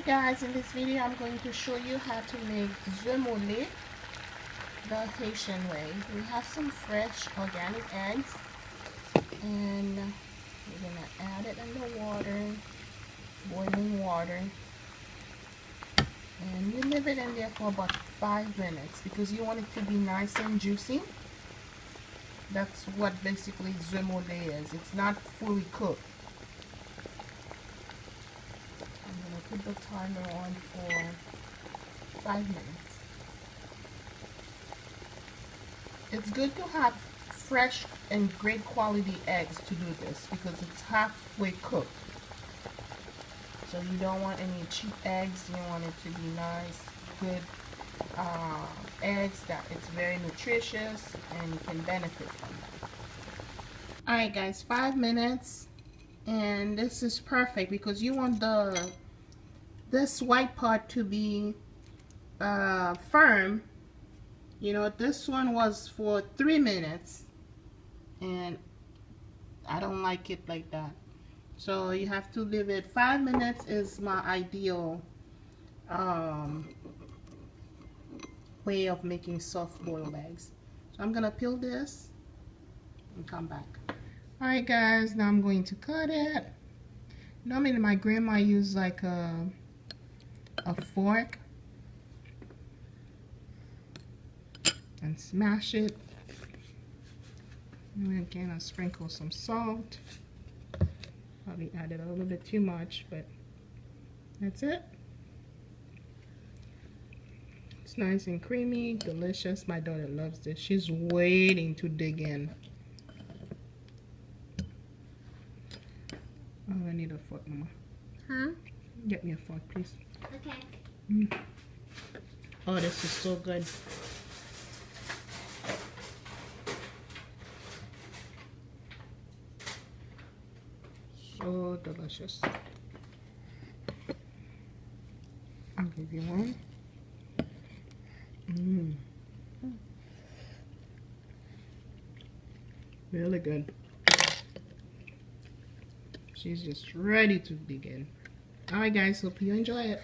guys, in this video I'm going to show you how to make semoule the Haitian way. We have some fresh organic eggs and we're going to add it in the water, boiling water, and you leave it in there for about 5 minutes because you want it to be nice and juicy. That's what basically semoule is. It's not fully cooked. Put the timer on for 5 minutes. It's good to have fresh and great quality eggs to do this because it's halfway cooked. So you don't want any cheap eggs. You want it to be nice, good eggs that it's very nutritious and you can benefit from that. Alright guys, 5 minutes, and this is perfect because you want this white part to be firm. You know, this one was for 3 minutes and I don't like it like that, so you have to leave it. 5 minutes is my ideal way of making soft boiled eggs. So I'm gonna peel this and come back. Alright guys, now I'm going to cut it. Normally my grandma used like a fork and smash it. And again, I sprinkle some salt. Probably added a little bit too much, but that's it. It's nice and creamy, delicious. My daughter loves this. She's waiting to dig in. Oh, I need a fork, Mama. Huh? Get me a fork, please. Okay. Oh, this is so good. So delicious. I'll give you one. Really good. She's just ready to dig in. Alright guys, hope you enjoy it.